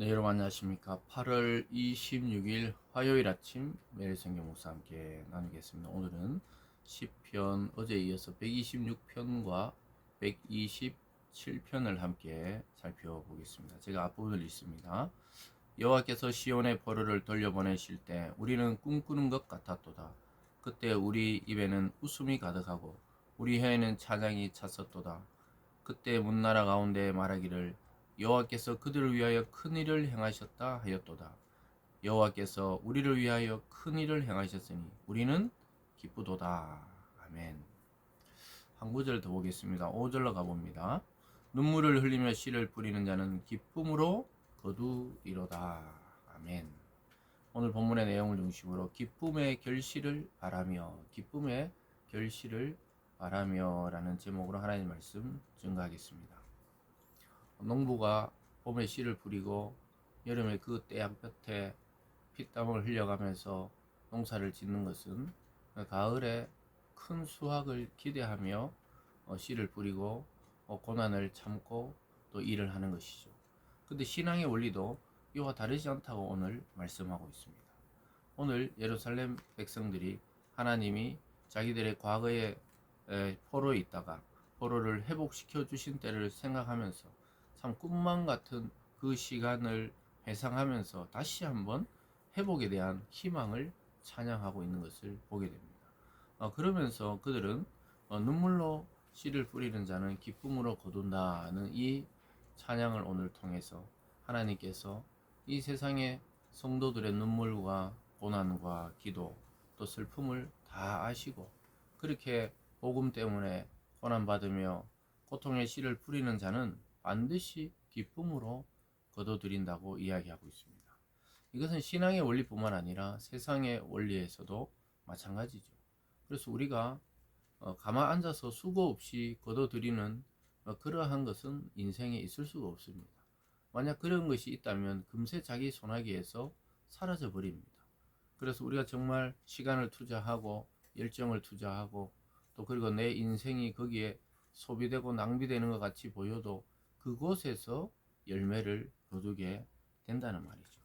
네, 여러분 안녕하십니까. 8월 26일 화요일 아침 매일 성경 목사 함께 나누겠습니다. 오늘은 시편 어제에 이어서 126편과 127편을 함께 살펴보겠습니다. 제가 앞부분을 읽습니다. 여호와께서 시온의 포로를 돌려보내실 때 우리는 꿈꾸는 것 같았도다. 그때 우리 입에는 웃음이 가득하고 우리 혀에는 찬양이 찼었도다. 그때 문나라 가운데 말하기를 여호와께서 그들을 위하여 큰 일을 행하셨다 하였도다. 여호와께서 우리를 위하여 큰 일을 행하셨으니 우리는 기쁘도다. 아멘. 한 구절 더 보겠습니다. 5절로 가봅니다. 눈물을 흘리며 씨를 뿌리는 자는 기쁨으로 거두리로다. 아멘. 오늘 본문의 내용을 중심으로 기쁨의 결실을 바라며 라는 제목으로 하나님 말씀 증거하겠습니다. 농부가 봄에 씨를 뿌리고 여름에 그 떼양볕에 피땀을 흘려가면서 농사를 짓는 것은 가을에 큰 수확을 기대하며 씨를 뿌리고 고난을 참고 또 일을 하는 것이죠. 근데 신앙의 원리도 이와 다르지 않다고 오늘 말씀하고 있습니다. 오늘 예루살렘 백성들이 하나님이 자기들의 과거에 포로에 있다가 포로를 회복시켜 주신 때를 생각하면서 참 꿈만 같은 그 시간을 회상하면서 다시 한번 회복에 대한 희망을 찬양하고 있는 것을 보게 됩니다. 그러면서 그들은 눈물로 씨를 뿌리는 자는 기쁨으로 거둔다는 이 찬양을 오늘 통해서 하나님께서 이 세상의 성도들의 눈물과 고난과 기도 또 슬픔을 다 아시고 그렇게 복음 때문에 고난받으며 고통의 씨를 뿌리는 자는 반드시 기쁨으로 거둬들인다고 이야기하고 있습니다. 이것은 신앙의 원리뿐만 아니라 세상의 원리에서도 마찬가지죠. 그래서 우리가 가만 앉아서 수고 없이 거둬들이는 그러한 것은 인생에 있을 수가 없습니다. 만약 그런 것이 있다면 금세 자기 손아귀에서 사라져 버립니다. 그래서 우리가 정말 시간을 투자하고 열정을 투자하고 또 그리고 내 인생이 거기에 소비되고 낭비되는 것 같이 보여도 그곳에서 열매를 거두게 된다는 말이죠.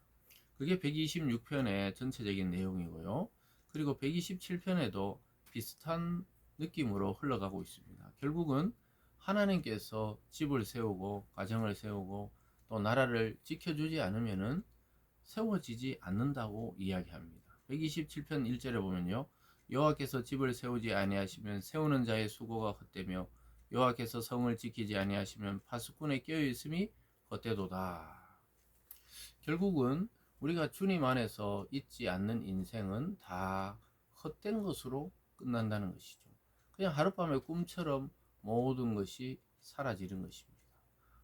그게 126편의 전체적인 내용이고요. 그리고 127편에도 비슷한 느낌으로 흘러가고 있습니다. 결국은 하나님께서 집을 세우고 가정을 세우고 또 나라를 지켜주지 않으면은 세워지지 않는다고 이야기합니다. 127편 1절에 보면요. 여호와께서 집을 세우지 아니하시면 세우는 자의 수고가 헛되며 여호와께서 성을 지키지 아니하시면 파수꾼의 깨어있음이 헛되도다. 결국은 우리가 주님 안에서 있지 않는 인생은 다 헛된 것으로 끝난다는 것이죠. 그냥 하룻밤의 꿈처럼 모든 것이 사라지는 것입니다.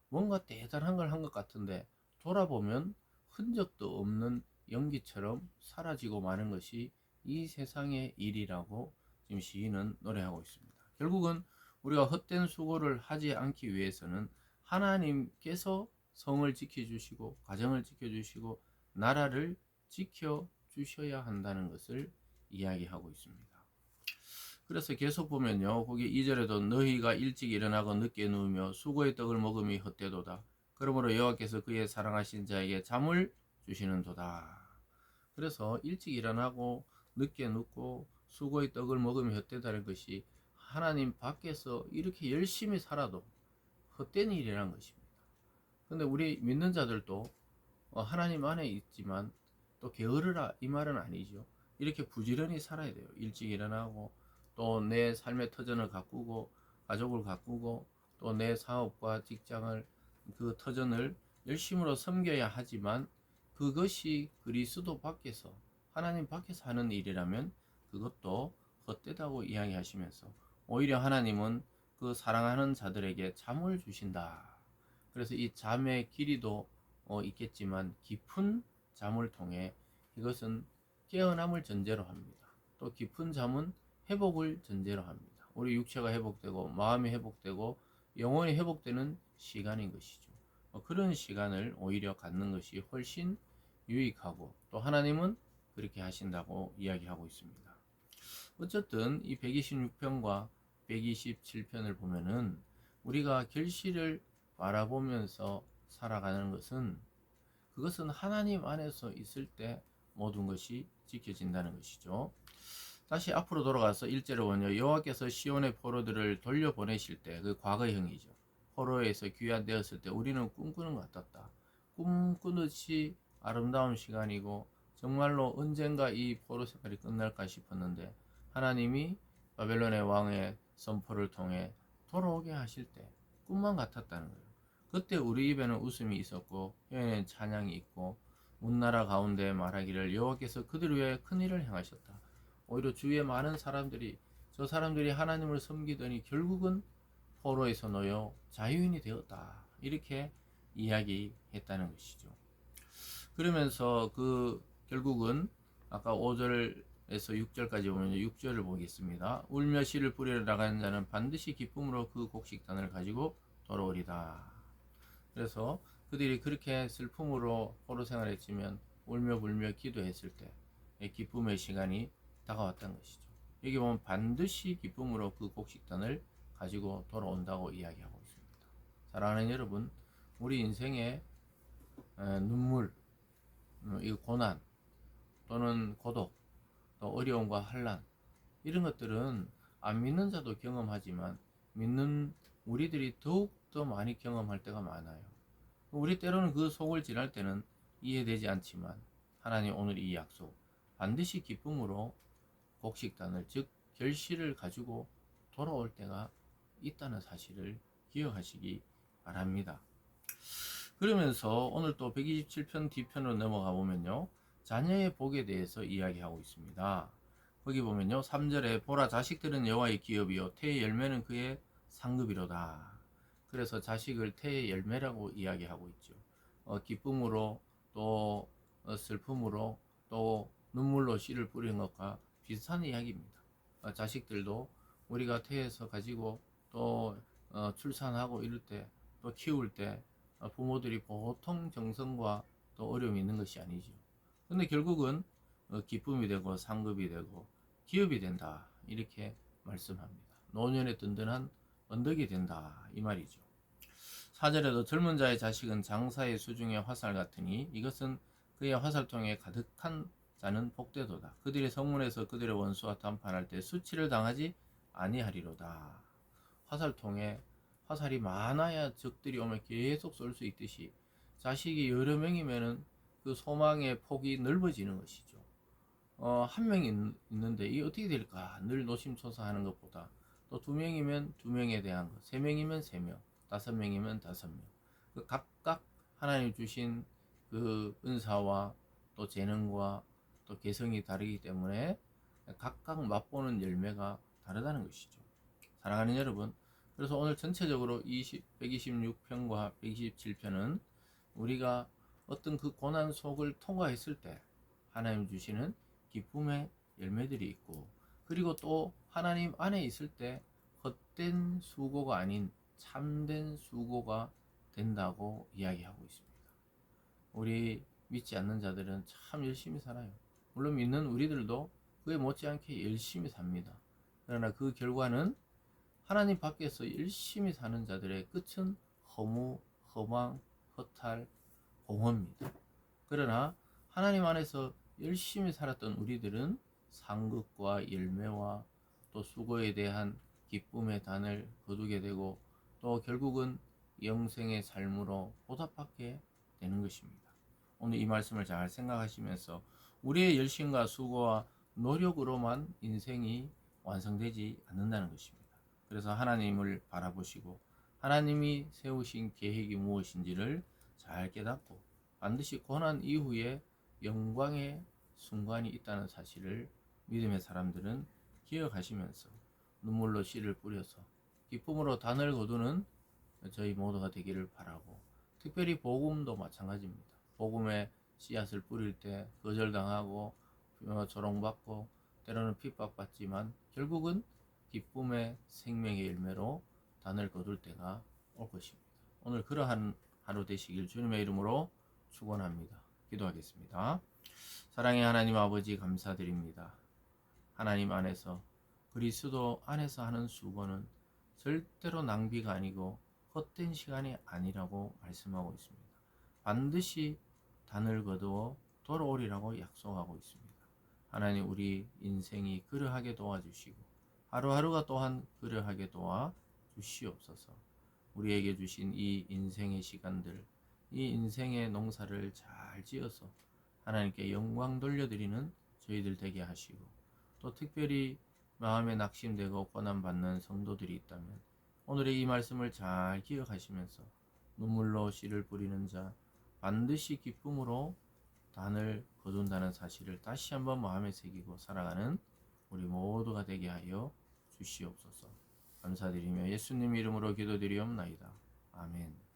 뭔가 대단한 걸 한 것 같은데 돌아보면 흔적도 없는 연기처럼 사라지고 마는 것이 이 세상의 일이라고 지금 시인은 노래하고 있습니다. 결국은 우리가 헛된 수고를 하지 않기 위해서는 하나님께서 성을 지켜주시고 가정을 지켜주시고 나라를 지켜주셔야 한다는 것을 이야기하고 있습니다. 그래서 계속 보면요. 거기 2절에도 너희가 일찍 일어나고 늦게 누우며 수고의 떡을 먹음이 헛되도다. 그러므로 여호와께서 그의 사랑하신 자에게 잠을 주시는도다. 그래서 일찍 일어나고 늦게 눕고 수고의 떡을 먹으면 헛되다는 것이 하나님 밖에서 이렇게 열심히 살아도 헛된 일이라는 것입니다. 근데 우리 믿는 자들도 하나님 안에 있지만 또 게으르라 이 말은 아니죠. 이렇게 부지런히 살아야 돼요. 일찍 일어나고 또 내 삶의 터전을 가꾸고 가족을 가꾸고 또 내 사업과 직장을 그 터전을 열심으로 섬겨야 하지만 그것이 그리스도 밖에서 하나님 밖에서 하는 일이라면 그것도 헛되다고 이야기하시면서 오히려 하나님은 그 사랑하는 자들에게 잠을 주신다. 그래서 이 잠의 길이도 있겠지만 깊은 잠을 통해 이것은 깨어남을 전제로 합니다. 또 깊은 잠은 회복을 전제로 합니다. 우리 육체가 회복되고 마음이 회복되고 영혼이 회복되는 시간인 것이죠. 그런 시간을 오히려 갖는 것이 훨씬 유익하고 또 하나님은 그렇게 하신다고 이야기하고 있습니다. 어쨌든 이 126편과 127편을 보면은 우리가 결실을 바라보면서 살아가는 것은 그것은 하나님 안에서 있을 때 모든 것이 지켜진다는 것이죠. 다시 앞으로 돌아가서 1절을 보면 여호와께서 시온의 포로들을 돌려보내실 때, 그 과거형이죠. 포로에서 귀환되었을 때 우리는 꿈꾸는 것 같았다. 꿈꾸듯이 아름다운 시간이고 정말로 언젠가 이 포로 생활이 끝날까 싶었는데 하나님이 바벨론의 왕의 선포를 통해 돌아오게 하실 때 꿈만 같았다는 거예요. 그때 우리 입에는 웃음이 있었고 혀에는 찬양이 있고 문나라 가운데 말하기를 여호와께서 그들 위해 큰 일을 행하셨다. 오히려 주위에 많은 사람들이 저 사람들이 하나님을 섬기더니 결국은 포로에서 놓여 자유인이 되었다. 이렇게 이야기했다는 것이죠. 그러면서 그 결국은 아까 5절에서 6절까지 보면 6절을 보겠습니다. 울며 씨를 뿌리러 나가는 자는 반드시 기쁨으로 그 곡식단을 가지고 돌아오리다. 그래서 그들이 그렇게 슬픔으로 포로 생활했지만 울며 불며 기도했을 때 기쁨의 시간이 다가왔다는 것이죠. 여기 보면 반드시 기쁨으로 그 곡식단을 가지고 돌아온다고 이야기하고 있습니다. 사랑하는 여러분, 우리 인생의 눈물, 이 고난 또는 고독, 또 어려움과 환난 이런 것들은 안 믿는 자도 경험하지만 믿는 우리들이 더욱더 많이 경험할 때가 많아요. 우리 때로는 그 속을 지날 때는 이해되지 않지만 하나님 오늘 이 약속 반드시 기쁨으로 곡식단을 즉 결실을 가지고 돌아올 때가 있다는 사실을 기억하시기 바랍니다. 그러면서 오늘 또 127편 뒤편으로 넘어가 보면요. 자녀의 복에 대해서 이야기하고 있습니다. 거기 보면요. 3절에 보라 자식들은 여호와의 기업이요 태의 열매는 그의 상급이로다. 그래서 자식을 태의 열매라고 이야기하고 있죠. 기쁨으로 또 슬픔으로 또 눈물로 씨를 뿌리는 것과 비슷한 이야기입니다. 자식들도 우리가 태에서 가지고 또 출산하고 이럴 때 또 키울 때 부모들이 보통 정성과 또 어려움이 있는 것이 아니죠. 근데 결국은 기쁨이 되고 상급이 되고 기업이 된다 이렇게 말씀합니다. 노년의 든든한 언덕이 된다 이 말이죠. 4절에도 젊은 자의 자식은 장사의 수중의 화살 같으니 이것은 그의 화살통에 가득한 자는 복되도다. 그들의 성문에서 그들의 원수와談판할 때 수치를 당하지 아니하리로다. 화살통에 화살이 많아야 적들이 오면 계속 쏠 수 있듯이 자식이 여러 명이면은 그 소망의 폭이 넓어지는 것이죠. 한 명이 있는데 이게 어떻게 될까 늘 노심초사하는 것보다 또 두 명이면 두 명에 대한 것, 세 명이면 세 명, 5명이면 5명. 그 각각 하나님 주신 그 은사와 또 재능과 또 개성이 다르기 때문에 각각 맛보는 열매가 다르다는 것이죠. 사랑하는 여러분, 그래서 오늘 전체적으로 126편과 127편은 우리가 어떤 그 고난 속을 통과했을 때 하나님 주시는 기쁨의 열매들이 있고 그리고 또 하나님 안에 있을 때 헛된 수고가 아닌 참된 수고가 된다고 이야기하고 있습니다. 우리 믿지 않는 자들은 참 열심히 살아요. 물론 믿는 우리들도 그에 못지않게 열심히 삽니다. 그러나 그 결과는 하나님 밖에서 열심히 사는 자들의 끝은 허무, 허망, 허탈, 공허입니다. 그러나 하나님 안에서 열심히 살았던 우리들은 상급과 열매와 또 수고에 대한 기쁨의 단을 거두게 되고 또 결국은 영생의 삶으로 보답받게 되는 것입니다. 오늘 이 말씀을 잘 생각하시면서 우리의 열심과 수고와 노력으로만 인생이 완성되지 않는다는 것입니다. 그래서 하나님을 바라보시고 하나님이 세우신 계획이 무엇인지를 잘 깨닫고 반드시 고난 이후에 영광의 순간이 있다는 사실을 믿음의 사람들은 기억하시면서 눈물로 씨를 뿌려서 기쁨으로 단을 거두는 저희 모두가 되기를 바라고 특별히 복음도 마찬가지입니다. 복음의 씨앗을 뿌릴 때 거절당하고 조롱받고 때로는 핍박받지만 결국은 기쁨의 생명의 열매로 단을 거둘 때가 올 것입니다. 오늘 그러한 하루 되시길 주님의 이름으로 축원합니다. 기도하겠습니다. 사랑의 하나님 아버지 감사드립니다. 하나님 안에서 그리스도 안에서 하는 수고는 절대로 낭비가 아니고 헛된 시간이 아니라고 말씀하고 있습니다. 반드시 단을 거두어 돌아오리라고 약속하고 있습니다. 하나님 우리 인생이 그러하게 도와주시고 하루하루가 또한 그러하게 도와 주시옵소서. 우리에게 주신 이 인생의 시간들, 이 인생의 농사를 잘 지어서 하나님께 영광 돌려드리는 저희들 되게 하시고, 또 특별히 마음에 낙심되고 고난받는 성도들이 있다면 오늘의 이 말씀을 잘 기억하시면서 눈물로 씨를 뿌리는 자 반드시 기쁨으로 단을 거둔다는 사실을 다시 한번 마음에 새기고 살아가는 우리 모두가 되게 하여 주시옵소서. 감사드리며 예수님 이름으로 기도드리옵나이다. 아멘.